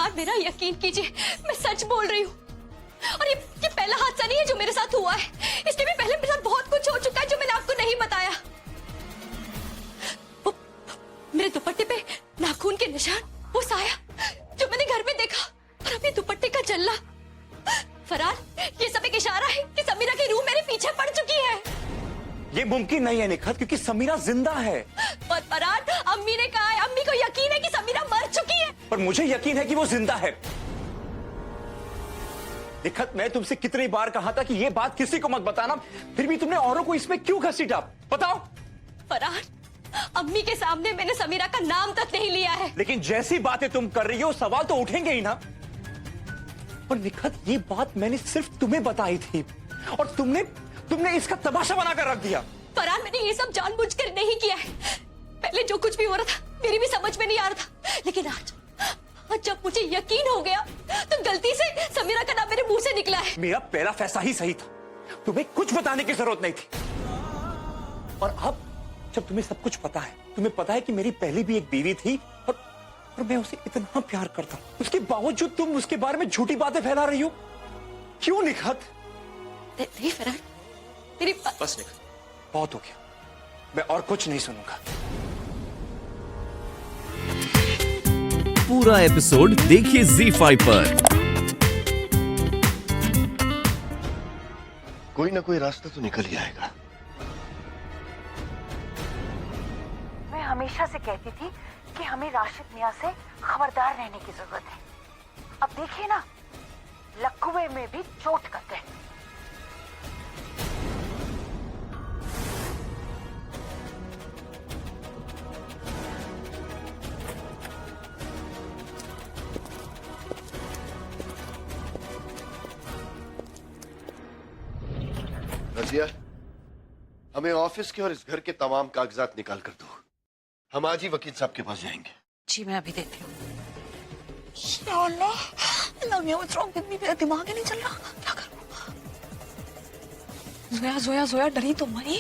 फरहान मेरा यकीन कीजिए, मैं सच बोल रही हूँ। और ये पहला हादसा नहीं है जो मेरे साथ हुआ है। इसके भी पहले मेरे साथ बहुत कुछ हो चुका है जो मैंने आपको नहीं बताया। वो मेरे दुपट्टे पे नाखून के निशान, वो साया जो मैंने घर में देखा, और अभी दुपट्टे का जल्ला। फरहान, ये सब एक इशारा है कि समीरा की रूह मेरे पीछे पड़ चुकी है। ये मुमकिन नहीं है निखत, क्योंकि समीरा जिंदा है। पर फरहान, अम्मी ने कहा है, अम्मी को यकीन है कि समीरा मर चुकी है। पर मुझे यकीन है कि वो जिंदा है। निखत, मैं तुमसे कितनी बार कहा था कि ये बात किसी को मत बताना, फिर भी तुमने औरों को इसमें क्यों घसीटा? बताओ। फरहान, अम्मी के सामने मैंने समीरा का नाम तक नहीं लिया है। लेकिन जैसी बातें तुम कर रही हो, सवाल तो उठेंगे ही ना। और निखत, ये बात मैंने सिर्फ तुम्हें बताई थी, और तुमने इसका तमाशा बनाकर रख दिया। फरहान, मैंने ये सब जानबूझकर नहीं किया है। पहले जो कुछ भी हो रहा था मेरी भी समझ में नहीं आ रहा था, लेकिन आज जब मुझे यकीन हो गया तो गलती से समीरा का नाम मेरे मुंह से निकला है। मेरा पहला फैसला ही सही था, तुम्हें कुछ बताने की जरूरत नहीं थी। और अब जब तुम्हें सब कुछ पता है, तुम्हें पता है कि मेरी पहले भी एक बीवी थी, और मैं उसे इतना प्यार करता हूं, उसके बावजूद तुम उसके बारे में झूठी बातें फैला रही हो। क्यों निखत? नहीं फरहान, मेरी बस निखत, बहुत हो गया। मैं और कुछ नहीं सुनूंगा। पूरा एपिसोड देखिए ZEE5 पर। कोई ना कोई रास्ता तो निकल ही आएगा। मैं हमेशा से कहती थी कि हमें राशिद मियां से खबरदार रहने की जरूरत है। अब देखिए ना, लकुए में भी चोट करते हैं। रजिया, हमें ऑफिस के और इस घर के तमाम कागजात निकाल कर दो। हम आज ही वकील साहब के पास जाएंगे। जी, मैं अभी देती हूँ। मेरा दिमाग ही नहीं चल रहा, क्या करूं? जोया जोया जोया, डरी तो मरी।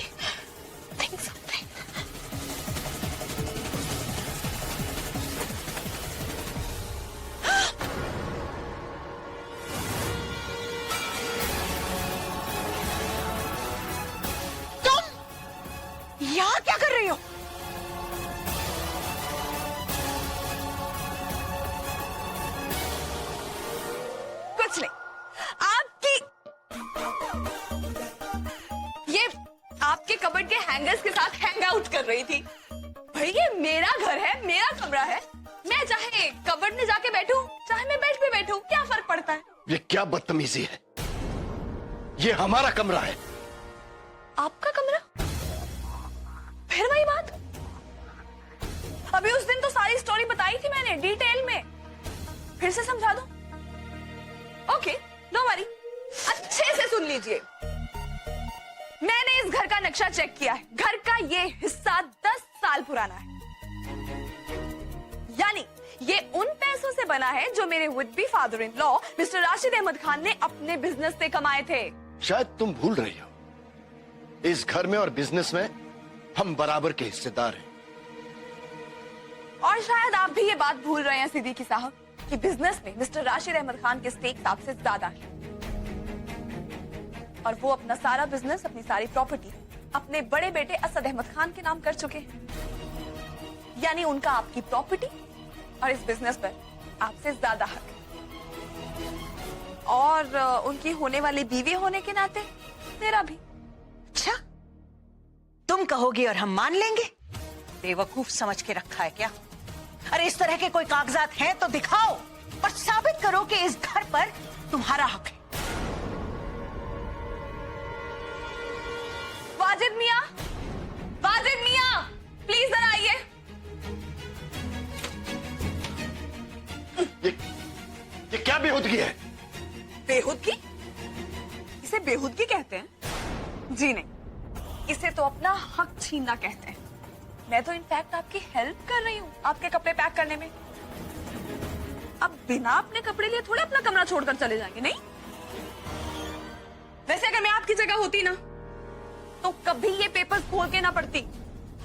Think something. तुम यहाँ क्या कर रही हो? कुछ नहीं, आपके कबर्ड के हैंगर्स के साथ हैंग आउट कर रही थी। भाई, ये मेरा घर है, मेरा कमरा है। मैं चाहे कबर्ड में जाके बैठूं, चाहे मैं बेड पे बैठूं, क्या फर्क पड़ता है? ये क्या बदतमीजी है? ये हमारा कमरा है। आपका कमरा? फिर वही बात। अभी उस दिन तो सारी स्टोरी बताई थी मैंने डिटेल में, फिर से समझा दूं? ओके, नो वरी, अच्छे से सुन लीजिए। मैंने इस घर का नक्शा चेक किया है। घर का ये हिस्सा 10 साल पुराना है, यानी ये उन पैसों से बना है जो मेरे would be father in law mister Rashid Ahmed Khan ने अपने बिजनेस से कमाए थे। शायद तुम भूल रही हो, इस घर में और बिजनेस में हम बराबर के हिस्सेदार हैं। और शायद आप भी ये बात भूल रहे हैं सिद्दीकी साहब कि बिजनेस में मिस्टर राशिद अहमद खान के स्टेक्स आपसे ज्यादा है, और वो अपना सारा बिजनेस, अपनी सारी प्रॉपर्टी अपने बड़े बेटे असद अहमद खान के नाम कर चुके हैं। यानी उनका आपकी प्रॉपर्टी और इस बिजनेस पर आपसे ज्यादा हक है, और उनकी होने वाली बीवी होने के नाते मेरा भी। अच्छा, तुम कहोगी और हम मान लेंगे? बेवकूफ समझ के रखा है क्या? अरे, इस तरह के कोई कागजात हैं तो दिखाओ और साबित करो कि इस घर पर तुम्हारा हक है। वाजिद मियां, वाजिद मियां, प्लीज जरा आइए। ये क्या बेहुदगी है? बेहुदगी? इसे बेहुदगी कहते हैं? जी नहीं, इसे तो अपना हक छीनना कहते हैं। मैं तो इनफैक्ट आपकी हेल्प कर रही हूँ आपके कपड़े पैक करने में। अब बिना अपने कपड़े लिए थोड़े अपना कमरा छोड़कर चले जाएंगे, नहीं? वैसे अगर मैं आपकी जगह होती ना, तो कभी ये पेपर्स खोल के ना पढ़ती।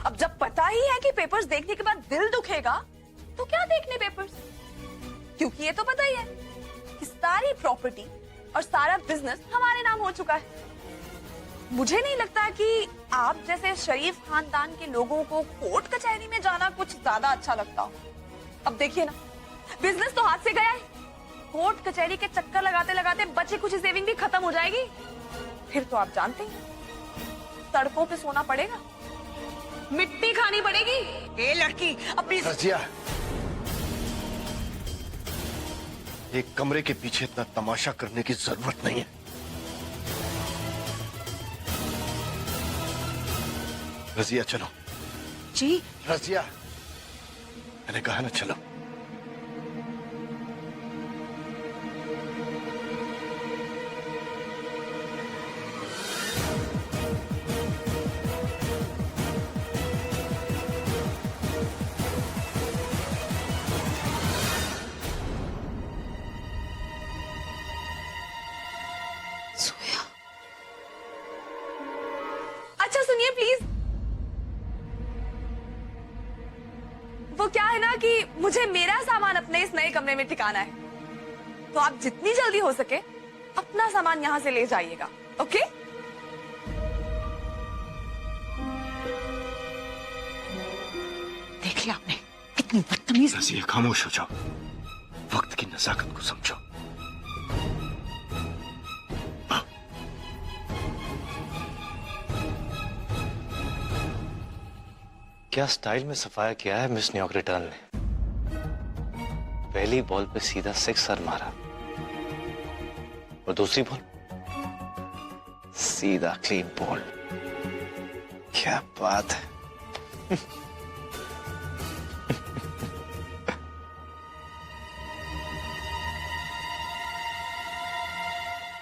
अब जब पता ही है कि पेपर्स देखने के बाद दिल दुखेगा, तो क्या देखने पेपर्स? क्योंकि ये तो पता ही है कि सारी प्रॉपर्टी और सारा बिजनेस हमारे नाम हो चुका है। मुझे नहीं लगता कि आप जैसे शरीफ खानदान के लोगों को कोर्ट कचहरी में जाना कुछ ज्यादा अच्छा लगता हो। अब देखिए ना, बिजनेस तो हाथ से गया है, कोर्ट कचहरी के चक्कर लगाते लगाते बची कुछ सेविंग भी खत्म हो जाएगी। फिर तो आप जानते हैं, सड़कों पे सोना पड़ेगा, मिट्टी खानी पड़ेगी। ए लड़की अपनी रजिया, एक कमरे के पीछे इतना तमाशा करने की जरूरत नहीं है। रजिया चलो। जी रजिया, मैंने कहा ना चलो। सोया। अच्छा सुनिए प्लीज, वो क्या है ना कि मुझे मेरा सामान अपने इस नए कमरे में ठिकाना है, तो आप जितनी जल्दी हो सके अपना सामान यहाँ से ले जाइएगा। ओके? देख लिया आपने कितनी बदतमीज। रजिया खामोश हो जाओ, वक्त की नजाकत को समझो। क्या स्टाइल में सफाया किया है मिस न्यूयॉर्क रिटर्न ने। पहली बॉल पे सीधा 6 रन मारा और दूसरी बॉल सीधा क्लीन बॉल। क्या बात है।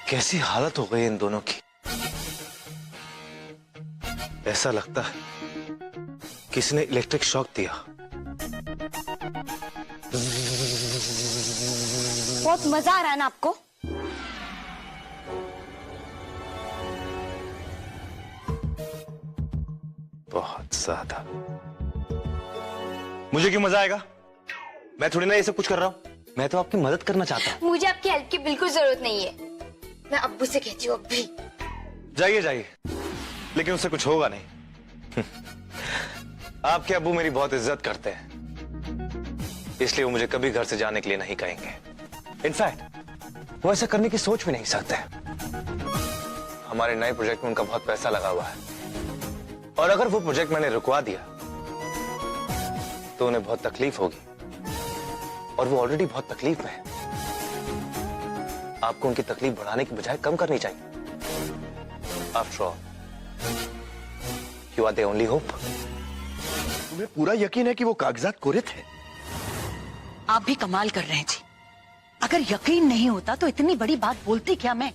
कैसी हालत हो गई इन दोनों की। ऐसा लगता है किसी ने इलेक्ट्रिक शॉक दिया। बहुत मजा आ रहा है ना आपको? बहुत ज्यादा। मुझे क्यों मजा आएगा? मैं थोड़ी ना ये सब कुछ कर रहा हूं, मैं तो आपकी मदद करना चाहता हूं। मुझे आपकी हेल्प की बिल्कुल जरूरत नहीं है। मैं अब्बू से कहती हूँ अभी। जाइए जाइए, लेकिन उससे कुछ होगा नहीं। आपके अब्बू मेरी बहुत इज्जत करते हैं, इसलिए वो मुझे कभी घर से जाने के लिए नहीं कहेंगे। इनफैक्ट वो ऐसा करने की सोच भी नहीं सकते। हमारे नए प्रोजेक्ट में उनका बहुत पैसा लगा हुआ है, और अगर वो प्रोजेक्ट मैंने रुकवा दिया तो उन्हें बहुत तकलीफ होगी, और वो ऑलरेडी बहुत तकलीफ में है। आपको उनकी तकलीफ बढ़ाने की बजाय कम करनी चाहिए। After all you are the only hope. तुम्हें पूरा यकीन है कि वो कागजात कोरे थे? आप भी कमाल कर रहे हैं जी। अगर यकीन नहीं होता तो इतनी बड़ी बात बोलती क्या मैं।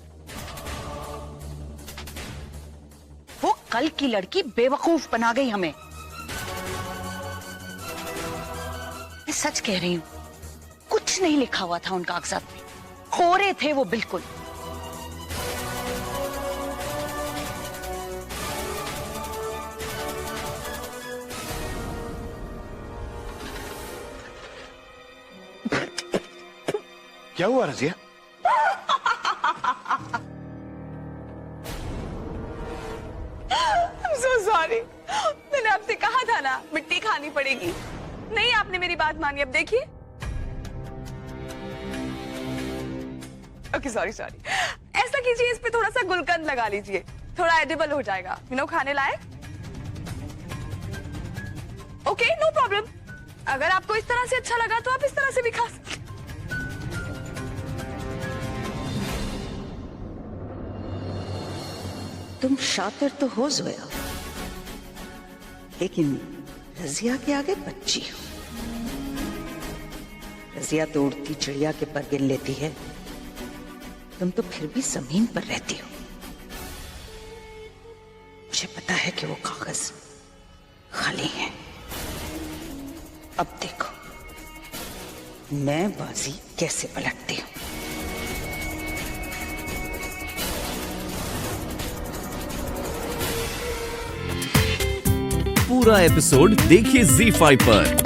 वो कल की लड़की बेवकूफ बना गई हमें। मैं सच कह रही हूं, कुछ नहीं लिखा हुआ था उन कागजात में, कोरे थे वो बिल्कुल। क्या हुआ रजिया? I'm so sorry. मैंने आपसे कहा था ना मिट्टी खानी पड़ेगी, नहीं आपने मेरी बात मानी। अब देखिए। Okay sorry sorry. ऐसा कीजिए, इस पे थोड़ा सा गुलकंद लगा लीजिए, थोड़ा एडिबल हो जाएगा, खाने लायक। Okay no problem. अगर आपको इस तरह से अच्छा लगा तो आप इस तरह से भी खा सकते। तुम शातिर तो हो जोया, लेकिन रजिया के आगे बच्ची हो। रजिया तो उड़ती चिड़िया के पर गिन लेती है, तुम तो फिर भी जमीन पर रहती हो। मुझे पता है कि वो कागज खाली है। अब देखो मैं बाजी कैसे पलटती हूँ। पूरा एपिसोड देखिए ZEE5 पर।